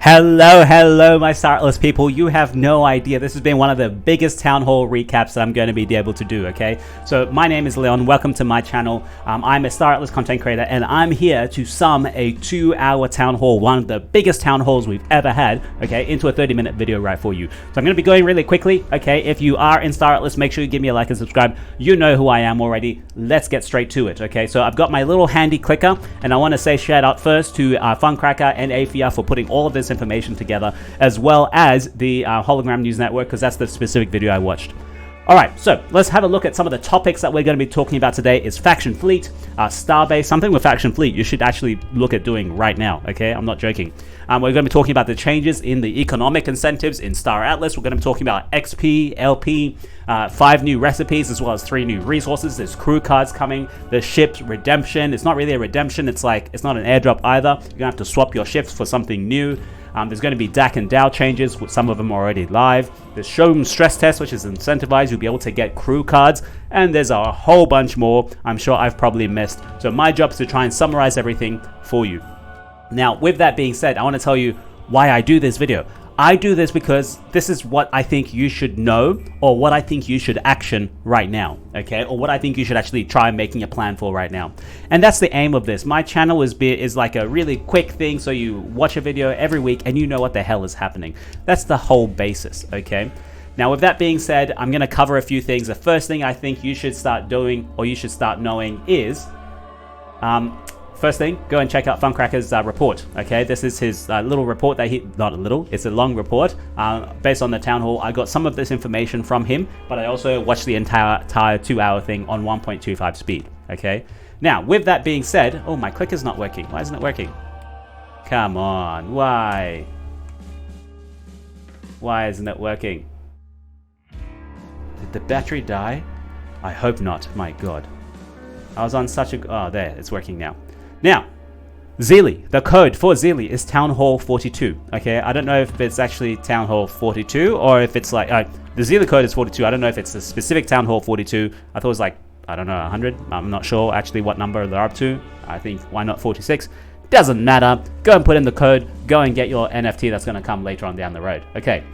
Hello, my staratlas people. You have no idea. This has been one of the biggest town hall recaps that I'm going to be able to do, okay? So my name is Leon. Welcome to my channel. I'm a staratlas content creator, and I'm here to sum a 2-hour town hall, one of the biggest town halls we've ever had, okay, into a 30-minute video right for you. So I'm going to be going really quickly, okay? If you are in staratlas, make sure you give me a like and subscribe. You know who I am already. Let's get straight to it, okay? So I've got my little handy clicker, and I want to say shout out first to Funcracker and Afia for putting all of this information together, as well as the Hologram News Network, because that's the specific video I watched. Alright, so let's have a look at some of the topics that we're going to be talking about today. Is Faction Fleet, Starbase, something with Faction Fleet you should actually look at doing right now, okay? I'm not joking. We're going to be talking about the changes in the economic incentives in staratlas. We're going to be talking about XP, LP, 5 new recipes, as well as 3 new resources. There's crew cards coming, the ship's redemption. It's not really a redemption, it's not an airdrop either. You're going to have to swap your ships for something new. There's going to be DAC and DAO changes, with some of them already live. There's showroom stress test, which is incentivized. You'll be able to get crew cards, and there's a whole bunch more I'm sure I've probably missed. So my job is to try and summarize everything for you. Now, with that being said, I want to tell you why I do this video. I do this because this is what I think you should know, or what I think you should action right now, okay? Or what I think you should actually try making a plan for right now. And that's the aim of this. My channel is like a really quick thing, so you watch a video every week and you know what the hell is happening. That's the whole basis, okay? Now, with that being said, I'm going to cover a few things. The first thing I think you should start doing, or you should start knowing, is first thing, go and check out Funcracker's report, okay? This is his little report that not a little, it's a long report based on the town hall. I got some of this information from him, but I also watched the entire 2-hour thing on 1.25 speed, okay? Now, with that being said, oh, my clicker's not working. Why isn't it working? Come on, why? Why isn't it working? Did the battery die? I hope not, my God. I was on such a, oh, there, it's working now. Now, Zeely, the code for Zeely is Town Hall 42, okay? I don't know if it's actually Town Hall 42, or if it's like, the Zeely code is 42. I don't know if it's a specific Town Hall 42. I thought it was like, I don't know, 100. I'm not sure actually what number they're up to. I think, why not 46? Doesn't matter. Go and put in the code. Go and get your NFT that's going to come later on down the road. Okay,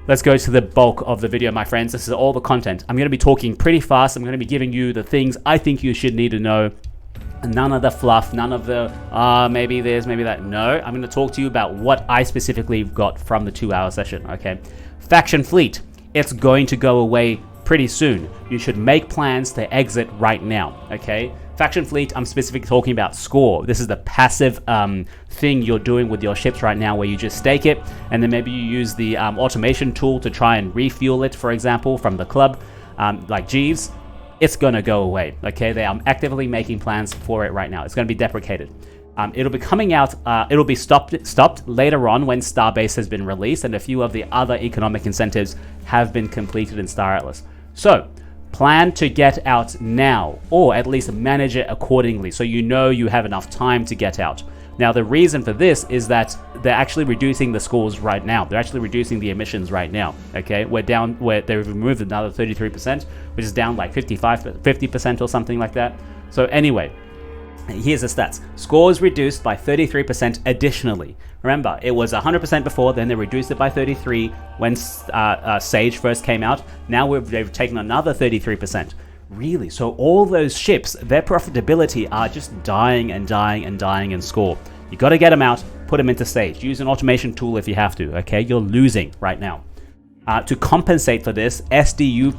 let's go to the bulk of the video, my friends. This is all the content. I'm going to be talking pretty fast. I'm going to be giving you the things I think you should need to know. None of the fluff, none of the, maybe this, maybe that. No, I'm going to talk to you about what I specifically got from the 2-hour session, okay? Faction Fleet, it's going to go away pretty soon. You should make plans to exit right now, okay? Faction Fleet, I'm specifically talking about score. This is the passive thing you're doing with your ships right now, where you just stake it, and then maybe you use the automation tool to try and refuel it, for example, from the club, like Jeeves. It's going to go away, okay? They are actively making plans for it right now. It's going to be deprecated. It'll be coming out, it'll be stopped later on when Starbase has been released, and a few of the other economic incentives have been completed in staratlas. So, plan to get out now, or at least manage it accordingly, so you know you have enough time to get out. Now, the reason for this is that they're actually reducing the scores right now. They're actually reducing the emissions right now, okay? They've removed another 33%, which is down like 50% or something like that. So anyway, here's the stats. Scores reduced by 33% additionally. Remember, it was 100% before, then they reduced it by 33 when Sage first came out. Now they've taken another 33%. Really? So all those ships, their profitability are just dying and dying and dying in score. You got to get them out, put them into Sage. Use an automation tool if you have to, okay? You're losing right now. To compensate for this, SDU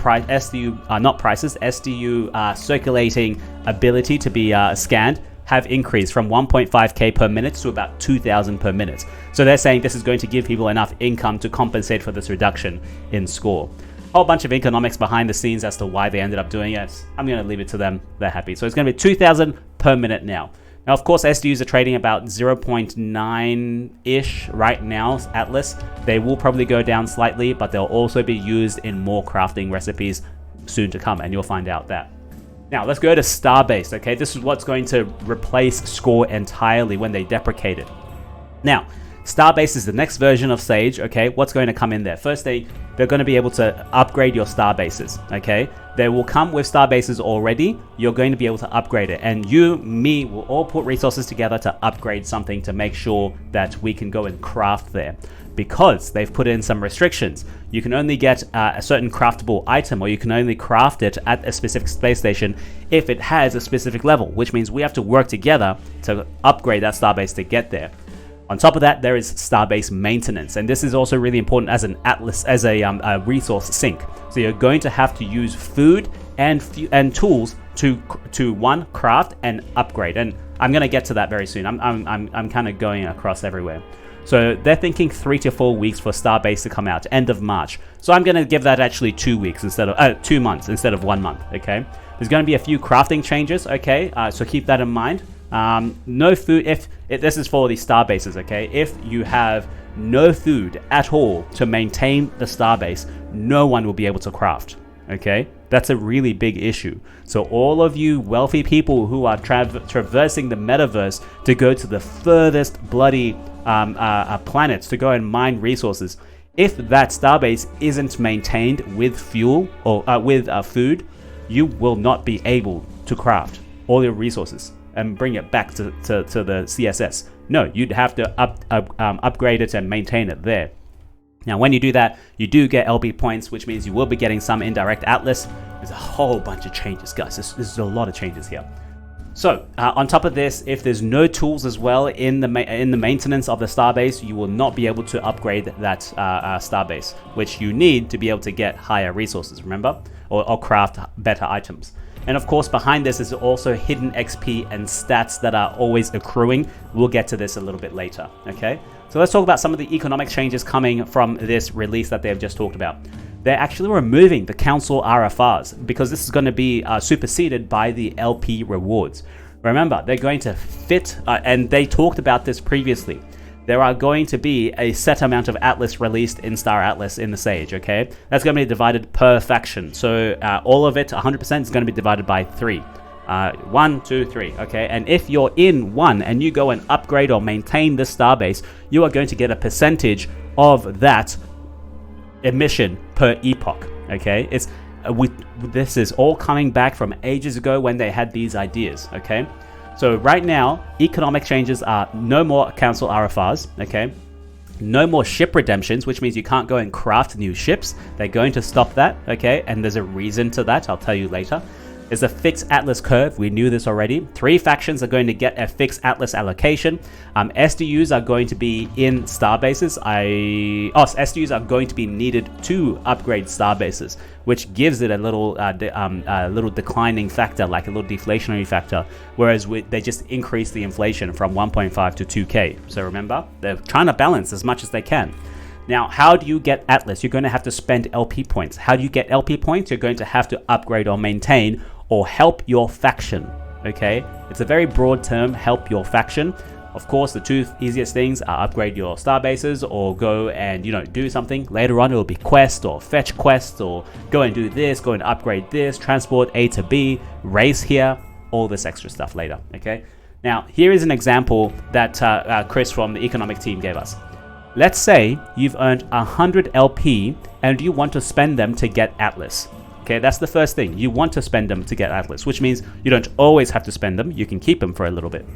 circulating ability to be scanned have increased from 1.5k per minute to about 2,000 per minute. So they're saying this is going to give people enough income to compensate for this reduction in score. Whole bunch of economics behind the scenes as to why they ended up doing it. I'm going to leave it to them. They're happy. So it's going to be 2,000 per minute now. Now, of course, SDUs are trading about 0.9-ish right now, Atlas. They will probably go down slightly, but they'll also be used in more crafting recipes soon to come, and you'll find out that. Now, let's go to Starbase, okay? This is what's going to replace score entirely when they deprecate it. Now, Starbase is the next version of Sage, okay? What's going to come in there? First, they're going to be able to upgrade your Starbases, okay? They will come with Starbases already. You're going to be able to upgrade it. And you, me, will all put resources together to upgrade something to make sure that we can go and craft there. Because they've put in some restrictions. You can only get a certain craftable item, or you can only craft it at a specific space station if it has a specific level, which means we have to work together to upgrade that Starbase to get there. On top of that, there is Starbase maintenance, and this is also really important as an atlas, as a resource sink. So you're going to have to use food and tools to one, craft and upgrade. And I'm going to get to that very soon. I'm kind of going across everywhere. So they're thinking 3 to 4 weeks for Starbase to come out, end of March. So I'm going to give that actually 2 weeks instead of 2 months instead of 1 month. Okay, there's going to be a few crafting changes. Okay, so keep that in mind. No food if this is for the Starbases. Okay, if you have no food at all to maintain the Starbase, no one will be able to craft. Okay, that's a really big issue. So all of you wealthy people who are traversing the metaverse to go to the furthest bloody planets to go and mine resources, if that Starbase isn't maintained with fuel or with food, you will not be able to craft all your resources and bring it back to the CSS. No, you'd have to upgrade it and maintain it there. Now, when you do that, you do get LP points, which means you will be getting some indirect atlas. There's a whole bunch of changes, guys. There's a lot of changes here. So, on top of this, if there's no tools as well in the maintenance of the Starbase, you will not be able to upgrade that Starbase, which you need to be able to get higher resources, remember? Or craft better items. And of course, behind this is also hidden XP and stats that are always accruing. We'll get to this a little bit later, okay? So let's talk about some of the economic changes coming from this release that they've just talked about. They're actually removing the council RFRs because this is going to be superseded by the LP rewards. Remember, they're going to fit, and they talked about this previously. There are going to be a set amount of Atlas released in Star Atlas in the Sage, okay? That's going to be divided per faction. So all of it, 100%, is going to be divided by 3. 1, 2, 3, okay? And if you're in 1 and you go and upgrade or maintain this Starbase, you are going to get a percentage of that emission per epoch, okay? This is all coming back from ages ago when they had these ideas, okay? So right now, economic changes are no more council RFRs, okay? No more ship redemptions, which means you can't go and craft new ships. They're going to stop that, okay? And there's a reason to that, I'll tell you later. There's a fixed Atlas curve. We knew this already. 3 factions are going to get a fixed Atlas allocation. SDUs are going to be in Starbases. SDUs are going to be needed to upgrade Starbases, which gives it a little declining factor, like a little deflationary factor, whereas they just increase the inflation from 1.5 to 2K. So remember, they're trying to balance as much as they can. Now, how do you get Atlas? You're going to have to spend LP points. How do you get LP points? You're going to have to upgrade or maintain or help your faction, okay? It's a very broad term, help your faction. Of course, the 2 easiest things are upgrade your Starbases or go and, do something. Later on, it will be quest or fetch quests or go and do this, go and upgrade this, transport A to B, race here, all this extra stuff later, okay? Now, here is an example that Chris from the economic team gave us. Let's say you've earned 100 LP and you want to spend them to get Atlas. Okay, that's the first thing. You want to spend them to get Atlas, which means you don't always have to spend them. You can keep them for a little bit.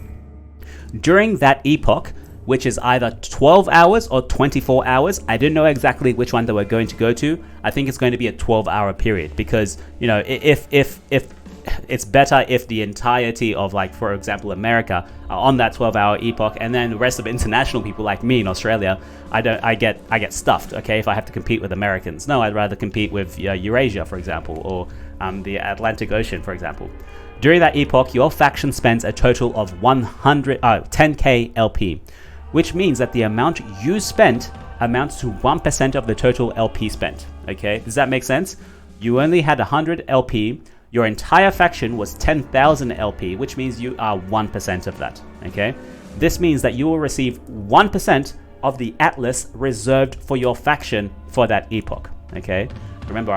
During that epoch, which is either 12 hours or 24 hours, I didn't know exactly which one they were going to go to. I think it's going to be a 12-hour period because, if it's better if the entirety of, like, for example, America are on that 12-hour epoch, and then the rest of international people like me in Australia, I get stuffed, okay, if I have to compete with Americans. No, I'd rather compete with Eurasia, for example, or the Atlantic Ocean, for example. During that epoch, your faction spends a total of 10k LP, which means that the amount you spent amounts to 1% of the total LP spent, okay? Does that make sense? You only had 100 LP, your entire faction was 10,000 LP, which means you are 1% of that, okay? This means that you will receive 1% of the Atlas reserved for your faction for that epoch, okay? Remember,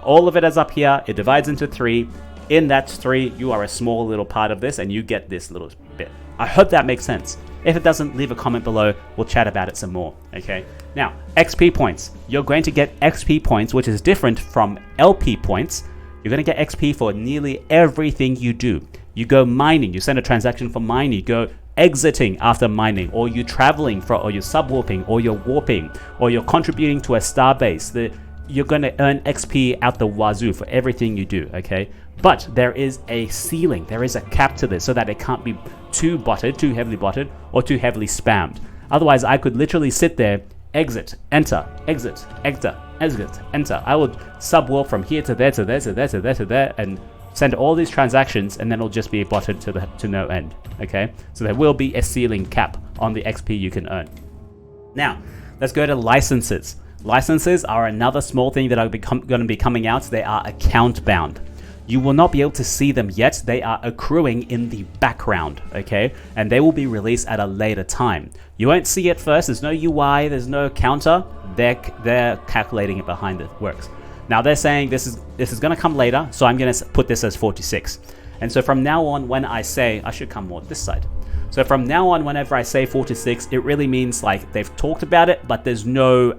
all of it is up here. It divides into 3. In that 3, you are a small little part of this, and you get this little bit. I hope that makes sense. If it doesn't, leave a comment below. We'll chat about it some more. Okay. Now, XP points. You're going to get XP points, which is different from LP points. You're going to get XP for nearly everything you do. You go mining, you send a transaction for mining, you go exiting after mining, or you're traveling for, or you're subwarping, or you're warping, or you're contributing to a starbase. You're going to earn XP out the wazoo for everything you do, okay? But there is a ceiling, there is a cap to this, so that it can't be too botted, too heavily botted, or too heavily spammed. Otherwise, I could literally sit there, exit, enter, exit, enter, exit, enter. I would subwarp from here to there, to there, to there, to there, to there, and send all these transactions, and then it'll just be botted to no end, okay? So there will be a ceiling cap on the XP you can earn. Now, let's go to licenses. Licenses are another small thing that are going to be coming out. They are account bound. You will not be able to see them yet. They are accruing in the background, okay? And they will be released at a later time. You won't see it first. There's no UI, there's no counter. They're calculating it behind the works. Now they're saying this is going to come later, so I'm going to put this as 46. And so from now on, when I say, I should come more this side. So from now on, whenever I say 46, it really means like they've talked about it, but there's no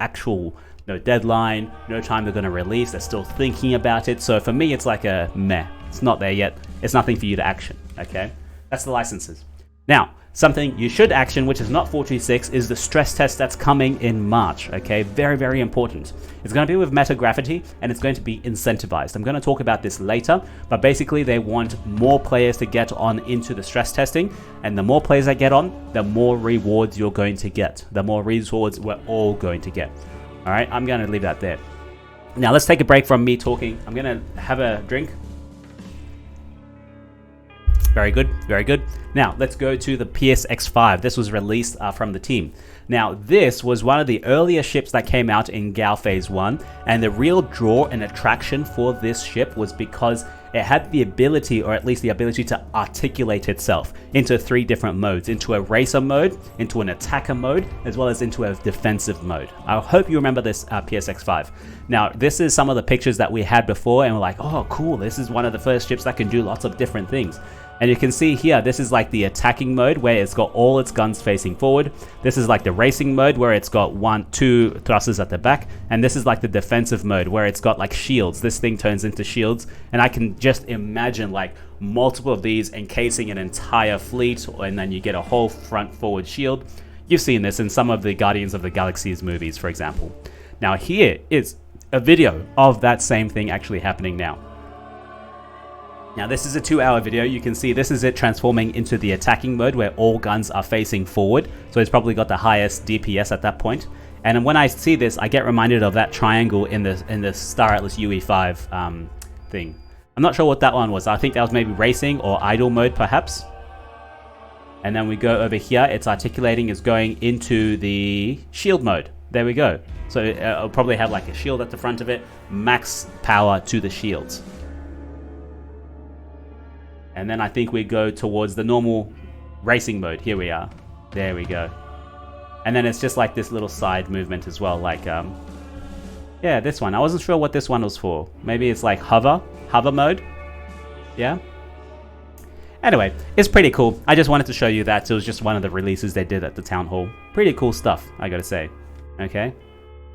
deadline, no time they're going to release. They're still thinking about it. So for me, it's like a meh. It's not there yet. It's nothing for you to action, okay? That's the licenses. Now, something you should action, which is not 46, is the stress test that's coming in March, okay? Very, very important. It's going to be with MetaGravity, and it's going to be incentivized. I'm going to talk about this later, but basically they want more players to get on into the stress testing, and the more players that get on, the more rewards you're going to get. The more rewards we're all going to get. All right, I'm going to leave that there. Now, let's take a break from me talking. I'm going to have a drink. Very good, very good. Now, let's go to the PSX-5. This was released from the team. Now, this was one of the earlier ships that came out in Gao Phase 1, and the real draw and attraction for this ship was because it had the ability, or at least the ability to articulate itself into 3 different modes, into a racer mode, into an attacker mode, as well as into a defensive mode. I hope you remember this PSX-5. Now, this is some of the pictures that we had before, and we're like, oh, cool, this is one of the first ships that can do lots of different things. And you can see here, this is like the attacking mode where it's got all its guns facing forward. This is like the racing mode where it's got 2 thrusters at the back. And this is like the defensive mode where it's got like shields. This thing turns into shields. And I can just imagine like multiple of these encasing an entire fleet, and then you get a whole front forward shield. You've seen this in some of the Guardians of the Galaxies movies, for example. Now here is a video of that same thing actually happening now. Now this is a 2-hour video. You can see this is it transforming into the attacking mode where all guns are facing forward. So it's probably got the highest DPS at that point. And when I see this, I get reminded of that triangle in the staratlas UE5 thing. I'm not sure what that one was. I think that was maybe racing or idle mode perhaps. And then we go over here. It's articulating, is going into the shield mode. There we go. So it'll probably have like a shield at the front of it. Max power to the shields. And then I think we go towards the normal racing mode. Here we are. There we go. And then it's just like this little side movement as well. Like, yeah, this one. I wasn't sure what this one was for. Maybe it's like hover mode. Yeah. Anyway, it's pretty cool. I just wanted to show you that. It was just one of the releases they did at the town hall. Pretty cool stuff, I gotta say. Okay.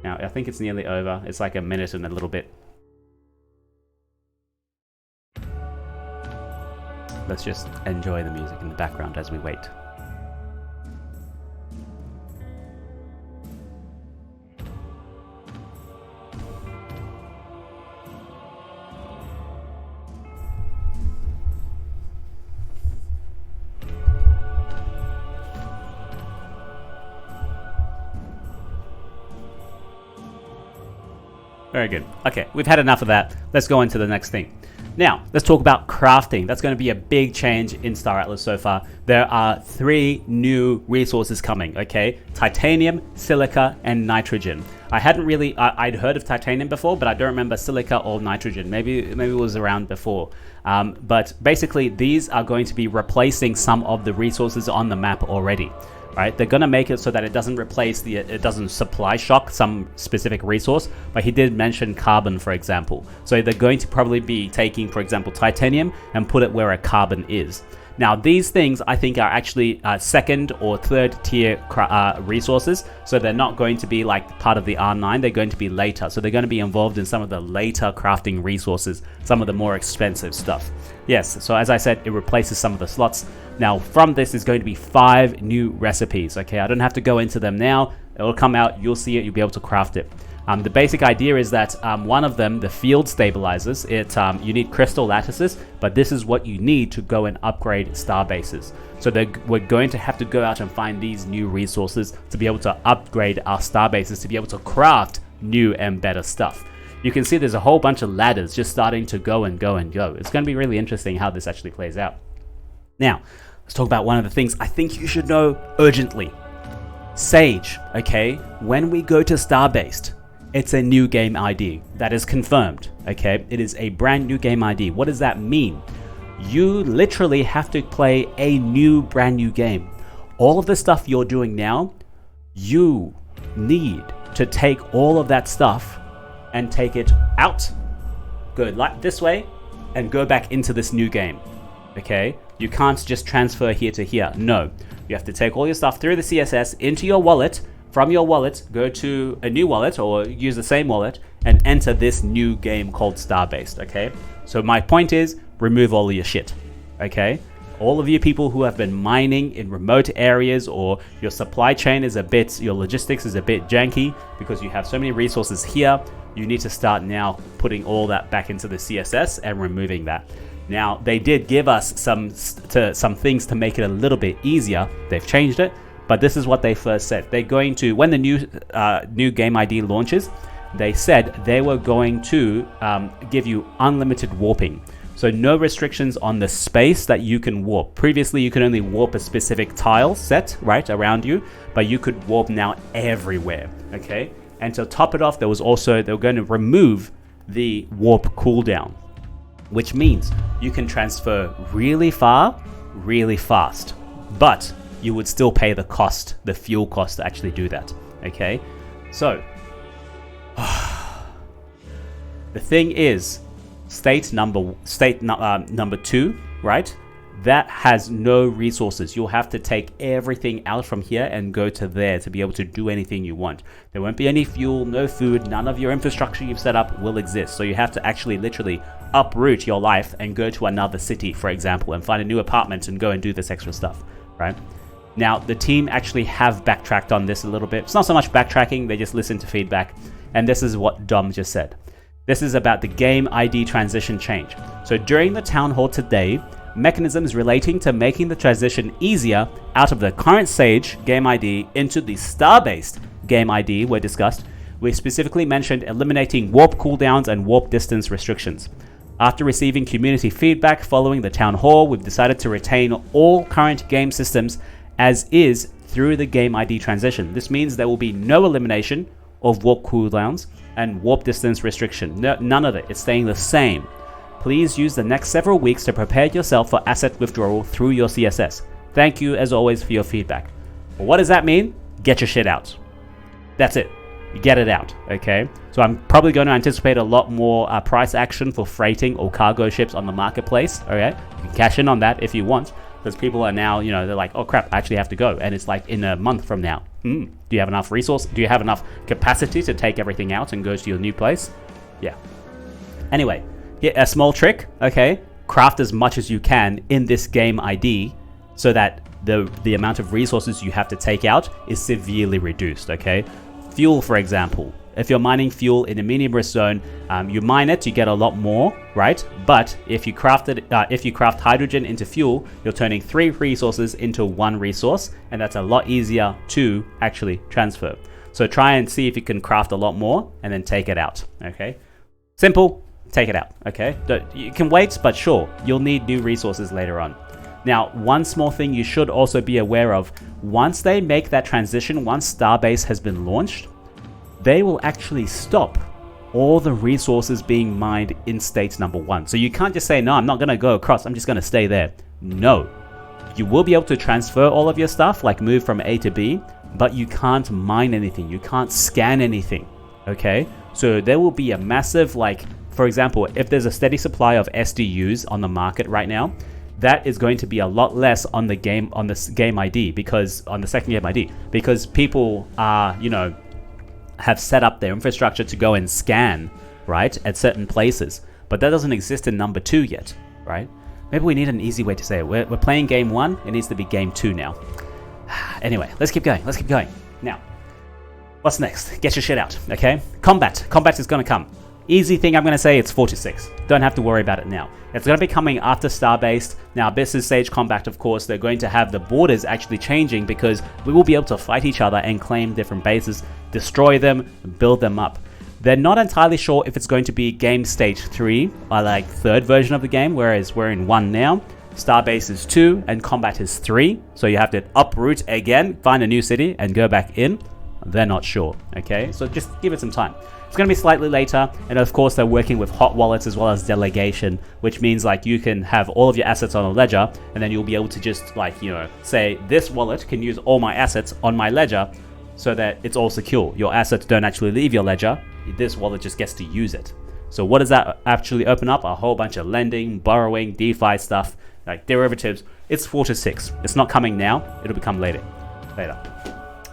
Now, I think it's nearly over. It's like a minute and a little bit. Let's just enjoy the music in the background as we wait. Very good. Okay, we've had enough of that. Let's go into the next thing. Now, let's talk about crafting. That's going to be a big change in Star Atlas so far. There are 3 new resources coming, okay? Titanium, silica, and nitrogen. I'd heard of titanium before, but I don't remember silica or nitrogen. Maybe it was around before. But basically, these are going to be replacing some of the resources on the map already. Right, they're gonna make it so that it doesn't replace it doesn't supply shock some specific resource, but he did mention carbon, for example. So they're going to probably be taking, for example, titanium and put it where a carbon is. Now, these things I think are actually second or third tier resources, so they're not going to be like part of the R9, they're going to be later. So they're going to be involved in some of the later crafting resources, some of the more expensive stuff. Yes, so as I said, it replaces some of the slots. Now, from this is going to be 5 new recipes, okay? I don't have to go into them now. It'll come out, you'll see it, you'll be able to craft it. The basic idea is that one of them, the field stabilizers, you need crystal lattices, but this is what you need to go and upgrade star bases. So we're going to have to go out and find these new resources to be able to upgrade our star bases, to be able to craft new and better stuff. You can see there's a whole bunch of ladders just starting to go and go and go. It's going to be really interesting how this actually plays out. Now, let's talk about one of the things I think you should know urgently. Sage, okay? When we go to star-based, it's a new game ID. That is confirmed, okay? It is a brand new game ID. What does that mean? You literally have to play a new brand new game. All of the stuff you're doing now, you need to take all of that stuff and take it out, go like this way, and go back into this new game, okay? You can't just transfer here to here. No, you have to take all your stuff through the CSS into your wallet. From your wallet, go to a new wallet or use the same wallet and enter this new game called Starbased, okay? So my point is, remove all of your shit, okay? All of you people who have been mining in remote areas, or your supply chain is your logistics is a bit janky because you have so many resources here, you need to start now putting all that back into the CSS and removing that. Now, they did give us some things to make it a little bit easier. They've changed it. But this is what they first said. They're going to, when the new game ID launches, they said they were going to give you unlimited warping. So no restrictions on the space that you can warp. Previously, you could only warp a specific tile set, right, around you, but you could warp now everywhere, okay? And to top it off, they were going to remove the warp cooldown, which means you can transfer really far, really fast. But you would still pay the cost, the fuel cost to actually do that, okay? So, the thing is, state number 2, right? That has no resources. You'll have to take everything out from here and go to there to be able to do anything you want. There won't be any fuel, no food, none of your infrastructure you've set up will exist. So you have to actually literally uproot your life and go to another city, for example, and find a new apartment and go and do this extra stuff, right? Now, the team actually have backtracked on this a little bit. It's not so much backtracking, they just listen to feedback. And this is what Dom just said. This is about the game ID transition change. So during the town hall today, mechanisms relating to making the transition easier out of the current Sage game ID into the star-based game ID were discussed. We specifically mentioned eliminating warp cooldowns and warp distance restrictions. After receiving community feedback following the town hall, we've decided to retain all current game systems as is through the game ID transition. This means there will be no elimination of warp cooldowns and warp distance restriction. No, none of it. It's staying the same. Please use the next several weeks to prepare yourself for asset withdrawal through your CSS. Thank you as always for your feedback. Well, what does that mean? Get your shit out. That's it. Get it out, okay? So I'm probably going to anticipate a lot more price action for freighting or cargo ships on the marketplace, okay? You can cash in on that if you want, because people are now, they're like, oh crap, I actually have to go. And it's like in a month from now. Do you have enough resource? Do you have enough capacity to take everything out and go to your new place? Yeah. Anyway, yeah, a small trick, okay? Craft as much as you can in this game ID so that the amount of resources you have to take out is severely reduced, okay? Fuel, for example. If you're mining fuel in a medium-risk zone, you mine it, you get a lot more, right? But if you craft hydrogen into fuel, you're turning 3 resources into 1 resource, and that's a lot easier to actually transfer. So try and see if you can craft a lot more, and then take it out, okay? Simple, take it out, okay? You can wait, but sure, you'll need new resources later on. Now, one small thing you should also be aware of, once they make that transition, once Starbase has been launched, they will actually stop all the resources being mined in state number 1. So you can't just say, no, I'm not going to go across, I'm just going to stay there. No. You will be able to transfer all of your stuff, like move from A to B, but you can't mine anything. You can't scan anything, okay? So there will be a massive, for example, if there's a steady supply of SDUs on the market right now, that is going to be a lot less on the game, on this game ID, because on the second game ID, because people are, you know, have set up their infrastructure to go and scan, right, at certain places. But that doesn't exist in number 2 yet, right? Maybe we need an easy way to say it. We're playing game 1. It needs to be game 2 now. Anyway, let's keep going. Let's keep going. Now, what's next? Get your shit out, okay? Combat. Combat is going to come. Easy thing I'm going to say, it's 46. Don't have to worry about it now. It's going to be coming after Starbase. Now, this is Sage Combat, of course. They're going to have the borders actually changing because we will be able to fight each other and claim different bases, destroy them, build them up. They're not entirely sure if it's going to be game stage 3, or like third version of the game, whereas we're in 1 now. Starbase is 2 and Combat is 3. So you have to uproot again, find a new city and go back in. They're not sure, okay? So just give it some time. It's going to be slightly later, and of course they're working with hot wallets as well as delegation, which means like you can have all of your assets on a ledger, and then you'll be able to just like, you know, say this wallet can use all my assets on my ledger so that it's all secure. Your assets don't actually leave your ledger. This wallet just gets to use it. So what does that actually open up? A whole bunch of lending, borrowing, DeFi stuff, like derivatives. It's 4 to 6. It's not coming now. It'll become later.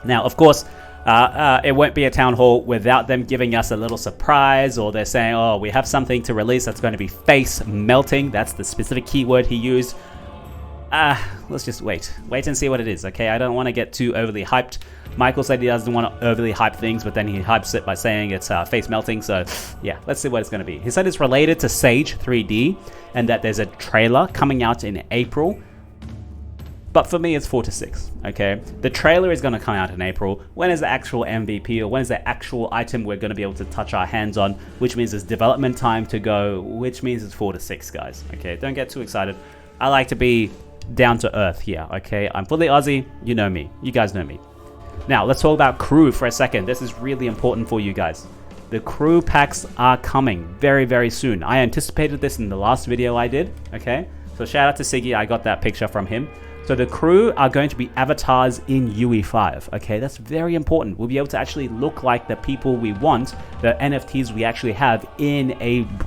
Now, of course, it won't be a town hall without them giving us a little surprise, or they're saying, oh, we have something to release that's going to be face melting. That's the specific keyword he used. Let's just wait and see what it is, okay? I don't want to get too overly hyped. Michael said he doesn't want to overly hype things, but then he hypes it by saying it's face melting. So yeah, let's see what it's going to be. He said it's related to Sage 3D and that there's a trailer coming out in April. But for me, it's 4 to 6, okay? The trailer is going to come out in April. When is the actual MVP, or when is the actual item we're going to be able to touch our hands on, which means there's development time to go, which means it's 4 to 6, guys, okay? Don't get too excited. I like to be down to earth here, okay? I'm fully Aussie. You know me. You guys know me. Now, let's talk about crew for a second. This is really important for you guys. The crew packs are coming very, very soon. I anticipated this in the last video I did, okay? So shout out to Siggy. I got that picture from him. So the crew are going to be avatars in UE5, okay? That's very important. We'll be able to actually look like the people we want, the NFTs we actually have in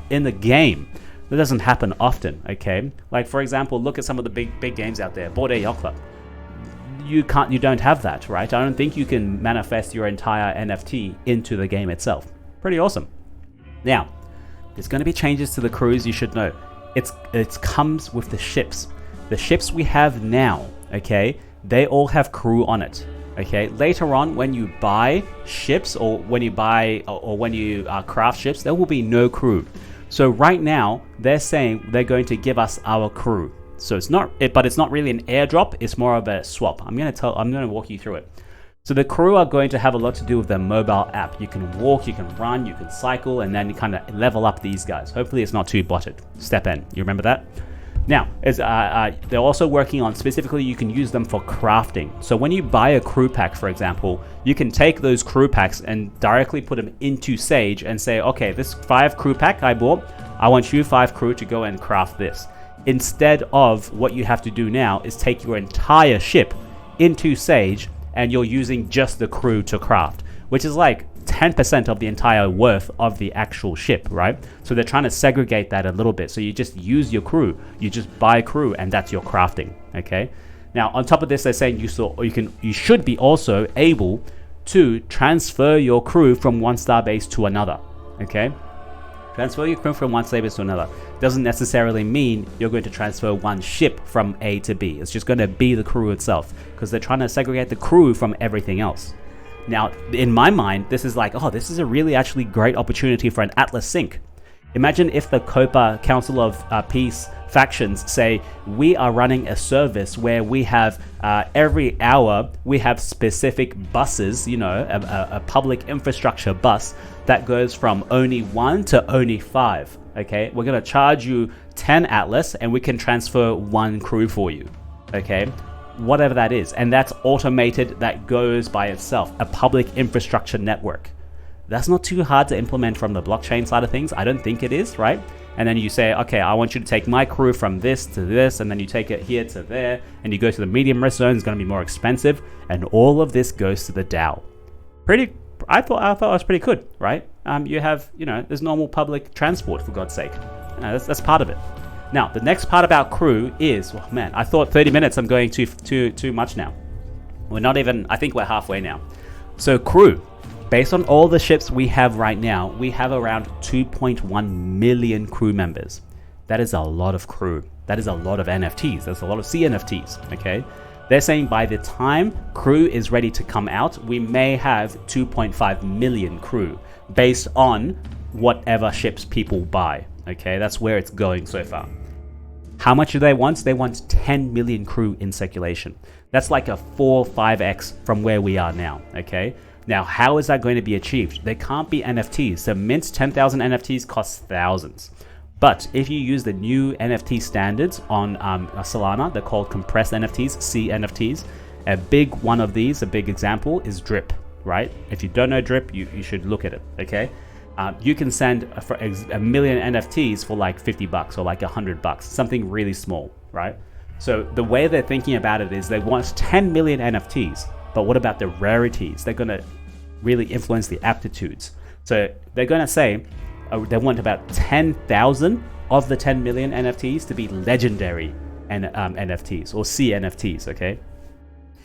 the game. That doesn't happen often, okay? Like, for example, look at some of the big games out there. Bored Ape Yacht Club. You don't have that, right? I don't think you can manifest your entire NFT into the game itself. Pretty awesome. Now, there's going to be changes to the crews, you should know. It comes with the ships. The ships we have now, okay, they all have crew on it, okay? Later on, when you buy ships, or when you craft ships, there will be no crew. So right now, they're saying they're going to give us our crew. So but it's not really an airdrop. It's more of a swap. I'm going to walk you through it. So the crew are going to have a lot to do with their mobile app. You can walk, you can run, you can cycle, and then you kind of level up these guys. Hopefully it's not too botted. Step in. You remember that? Now, they're also working on, specifically, you can use them for crafting. So when you buy a crew pack, for example, you can take those crew packs and directly put them into Sage and say, okay, this 5 crew pack I bought, I want you 5 crew to go and craft this. Instead of what you have to do now is take your entire ship into Sage and you're using just the crew to craft, which is like 10% of the entire worth of the actual ship, right? So they're trying to segregate that a little bit. So you just use your crew, you just buy crew, and that's your crafting, okay? Now, on top of this, they're saying you should be also able to transfer your crew from one starbase to another, okay? Transfer your crew from one starbase to another doesn't necessarily mean you're going to transfer one ship from A to B. It's just going to be the crew itself, because they're trying to segregate the crew from everything else. Now, in my mind, this is like, oh, this is a really actually great opportunity for an Atlas sync. Imagine if the Copa Council of Peace factions say, we are running a service where we have every hour, we have specific buses, you know, a public infrastructure bus that goes from only 1 to only 5, okay? We're going to charge you 10 Atlas and we can transfer 1 crew for you, okay? Whatever that is, and that's automated, that goes by itself, a public infrastructure network. That's not too hard to implement from the blockchain side of things. I don't think it is, right? And then you say, okay, I want you to take my crew from this to this, and then you take it here to there, and you go to the medium risk zone. It's going to be more expensive, and all of this goes to the DAO. I thought it was pretty good, right? You have, you know, there's normal public transport, for God's sake. That's part of it. Now, the next part about crew is, oh man, I thought 30 minutes, I'm going too much now. We're not even, I think we're halfway now. So crew, based on all the ships we have right now, we have around 2.1 million crew members. That is a lot of crew. That is a lot of NFTs. That's a lot of CNFTs, okay? They're saying by the time crew is ready to come out, we may have 2.5 million crew based on whatever ships people buy, okay? That's where it's going so far. How much do they want? They want 10 million crew in circulation. That's like a 4-5x from where we are now, okay? Now, how is that going to be achieved? There can't be NFTs. To mint 10,000 NFTs costs thousands. But if you use the new NFT standards on Solana, they're called compressed NFTs, CNFTs. A big one of these, a big example is Drip, right? If you don't know Drip, you should look at it, okay? You can send a million NFTs for like $50 or like $100, something really small, right? So the way they're thinking about it is they want 10 million NFTs, but what about the rarities? They're going to really influence the aptitudes. So they're going to say they want about 10,000 of the 10 million NFTs to be legendary NFTs or CNFTs, okay?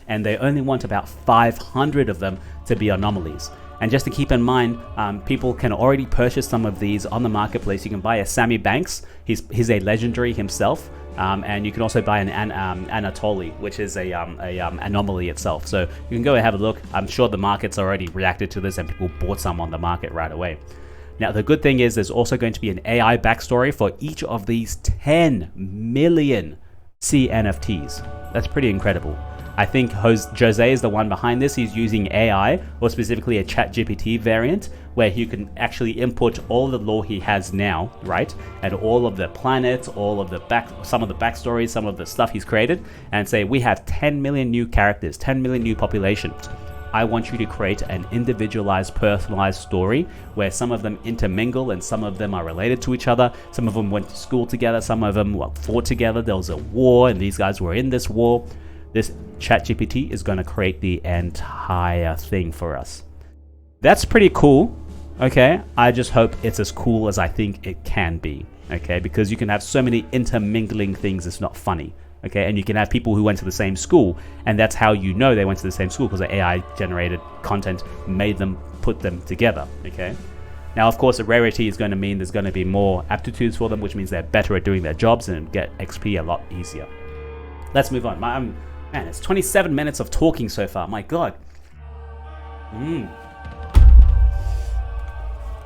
And they only want about 500 of them to be anomalies. And just to keep in mind, people can already purchase some of these on the marketplace. You can buy a Sammy Banks. He's a legendary himself. And you can also buy an Anatoly, which is a anomaly itself. So you can go and have a look. I'm sure the market's already reacted to this and people bought some on the market right away. Now, the good thing is there's also going to be an AI backstory for each of these 10 million CNFTs. That's pretty incredible. I think Jose is the one behind this. He's using AI, or specifically a ChatGPT variant, where you can actually input all the lore he has now, right? And all of the planets, all of the some of the backstories, some of the stuff he's created, and say, we have 10 million new characters, 10 million new populations. I want you to create an individualized, personalized story where some of them intermingle and some of them are related to each other. Some of them went to school together, some of them fought together. There was a war and these guys were in this war. This ChatGPT is going to create the entire thing for us. That's pretty cool, okay? I just hope it's as cool as I think it can be, okay? Because you can have so many intermingling things, it's not funny, okay? And you can have people who went to the same school, and that's how you know they went to the same school, because the AI-generated content made them put them together, okay? Now, of course, the rarity is going to mean there's going to be more aptitudes for them, which means they're better at doing their jobs and get XP a lot easier. Let's move on. Man, it's 27 minutes of talking so far. My God.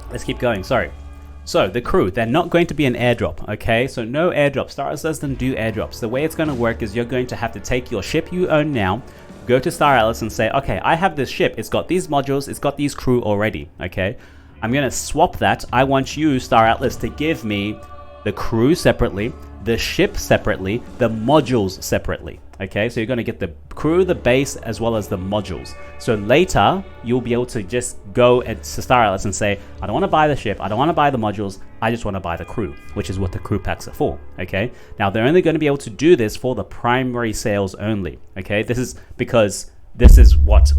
Let's keep going. Sorry. So, the crew, they're not going to be an airdrop, okay? So, no airdrop. Staratlas doesn't do airdrops. The way it's going to work is you're going to have to take your ship you own now, go to Staratlas and say, okay, I have this ship. It's got these modules. It's got these crew already, okay? I'm going to swap that. I want you, Staratlas, to give me the crew separately, the ship separately, the modules separately. Okay, so you're going to get the crew, the base, as well as the modules. So later, you'll be able to just go to Staratlas and say, I don't want to buy the ship, I don't want to buy the modules, I just want to buy the crew, which is what the crew packs are for. Okay, now they're only going to be able to do this for the primary sales only. Okay, this is because this is what,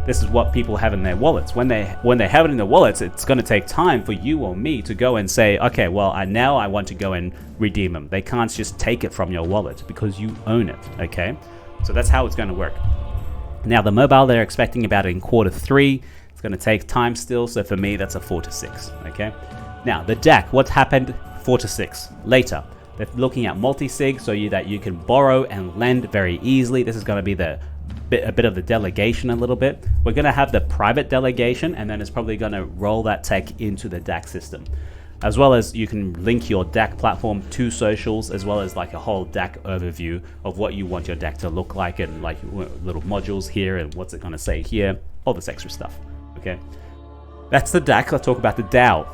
this is what people have in their wallets. When they have it in their wallets, it's going to take time for you or me to go and say, okay, well, now I want to go and redeem them. They can't just take it from your wallet because you own it, okay? So that's how it's going to work. Now, the mobile, they're expecting about in Q3. It's going to take time still, so for me, that's a 4 to 6, okay? Now, the DAC, what's happened 4 to 6? Later, they're looking at multi-sig so that you can borrow and lend very easily. This is going to be a bit of the delegation a little bit. We're going to have the private delegation, and then it's probably going to roll that tech into the DAC system. As well as you can link your DAC platform to socials, as well as like a whole DAC overview of what you want your DAC to look like, and like little modules here and what's it going to say here, all this extra stuff. Okay, that's the DAC. Let's talk about the DAO.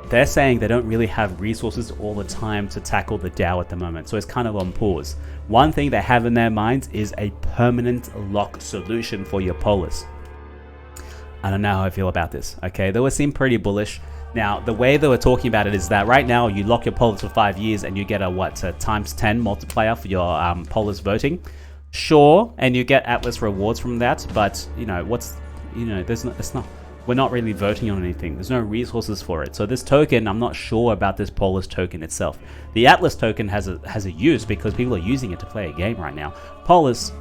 They're saying they don't really have resources all the time to tackle the DAO at the moment, so it's kind of on pause. One thing they have in their minds is a permanent lock solution for your Polis. I don't know how I feel about this. Okay, they were seem pretty bullish. Now, the way they were talking about it is that right now you lock your Polis for 5 years and you get a times 10 multiplier for your Polis voting. Sure, and you get Atlas rewards from that, but it's not. we're not really voting on anything. There's no resources for it. So this token, I'm not sure about this Polis token itself. The Atlas token has a use because people are using it to play a game right now. Polis,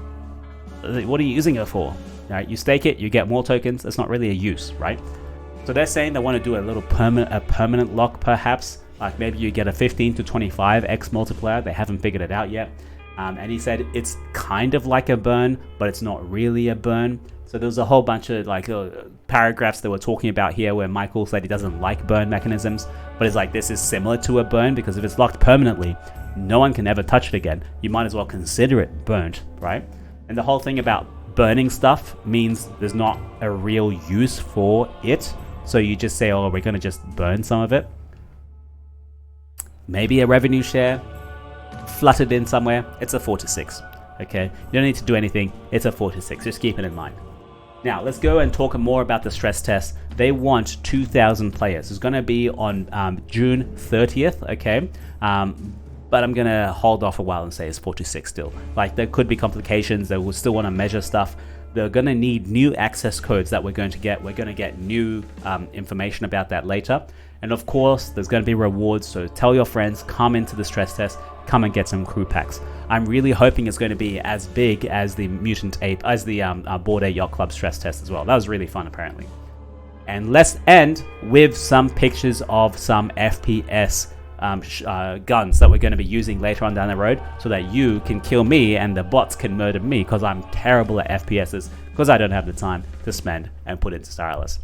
what are you using it for? Right? You stake it, you get more tokens. It's not really a use, right? So they're saying they want to do a little permanent lock, perhaps. Like maybe you get a 15 to 25x multiplier. They haven't figured it out yet. And he said it's kind of like a burn, but it's not really a burn. So there was a whole bunch of like paragraphs that we're talking about here where Michael said he doesn't like burn mechanisms, but it's like this is similar to a burn because if it's locked permanently, no one can ever touch it again. You might as well consider it burnt, right? And the whole thing about burning stuff means there's not a real use for it. So you just say, oh, we're going to just burn some of it. Maybe a revenue share, fluttered in somewhere. It's a 4 to 6. Okay, you don't need to do anything. It's a 4 to 6. Just keep it in mind. Now let's go and talk more about the stress test. They want 2,000 players. It's going to be on June 30th. Okay, but I'm going to hold off a while and say it's 4 to 6 still. Like there could be complications. They will still want to measure stuff. They're going to need new access codes that we're going to get. We're going to get new information about that later. And of course, there's going to be rewards. So tell your friends, come into the stress test, come and get some crew packs. I'm really hoping it's going to be as big as the Mutant Ape, as the Bored Ape Yacht Club stress test as well. That was really fun, apparently. And let's end with some pictures of some FPS guns that we're going to be using later on down the road so that you can kill me and the bots can murder me because I'm terrible at FPSs because I don't have the time to spend and put into staratlas.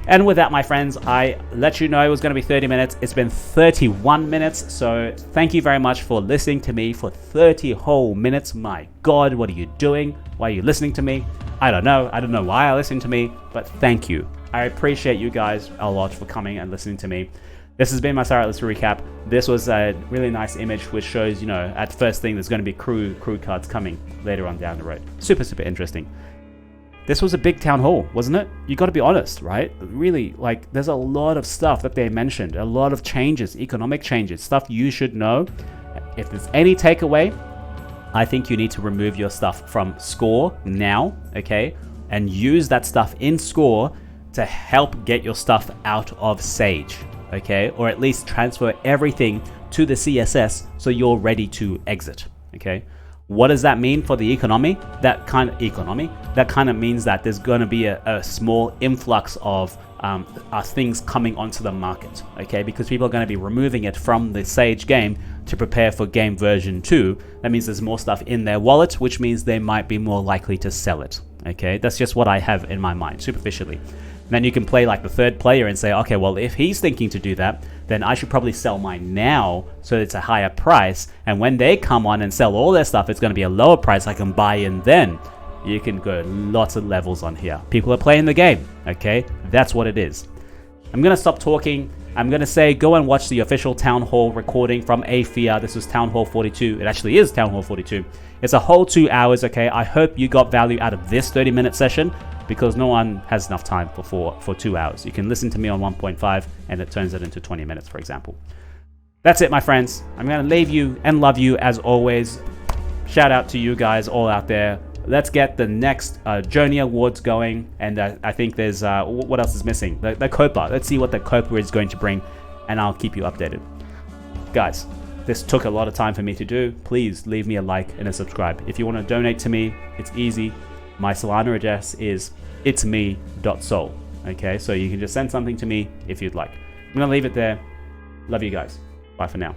And with that, my friends, I let you know it was going to be 30 minutes. It's been 31 minutes. So thank you very much for listening to me for 30 whole minutes. My God, what are you doing? Why are you listening to me? I don't know. I don't know why I listen to me, but thank you. I appreciate you guys a lot for coming and listening to me. This has been my staratlas recap. This was a really nice image which shows, you know, at first thing there's going to be crew cards coming later on down the road. Super, super interesting. This was a big town hall, wasn't it? You got to be honest, right? Really, like, there's a lot of stuff that they mentioned, a lot of changes, economic changes, stuff you should know. If there's any takeaway, I think you need to remove your stuff from Score now, okay? And use that stuff in Score to help get your stuff out of Sage, okay? Or at least transfer everything to the CSS so you're ready to exit, okay? What does that mean for the economy? That kind of means that there's going to be a small influx of things coming onto the market, okay? Because people are going to be removing it from the Sage game to prepare for game version 2. That means there's more stuff in their wallet, which means they might be more likely to sell it, okay? That's just what I have in my mind, superficially. And then you can play like the third player and say, okay, well, if he's thinking to do that, then I should probably sell mine now so it's a higher price. And when they come on and sell all their stuff, it's going to be a lower price. I can buy in then. You can go lots of levels on here. People are playing the game, okay? That's what it is. I'm going to stop talking. I'm going to say go and watch the official Town Hall recording from AFIA. This was Town Hall 42. It actually is Town Hall 42. It's a whole 2 hours, okay? I hope you got value out of this 30-minute session because no one has enough time for 2 hours. You can listen to me on 1.5 and it turns it into 20 minutes, for example. That's it, my friends. I'm going to leave you and love you as always. Shout out to you guys all out there. Let's get the next Journey Awards going. And I think there's, what else is missing? The Copa. Let's see what the Copa is going to bring and I'll keep you updated. Guys, this took a lot of time for me to do. Please leave me a like and a subscribe. If you want to donate to me, it's easy. My Solana address is itsme.sol. Okay, so you can just send something to me if you'd like. I'm going to leave it there. Love you guys. Bye for now.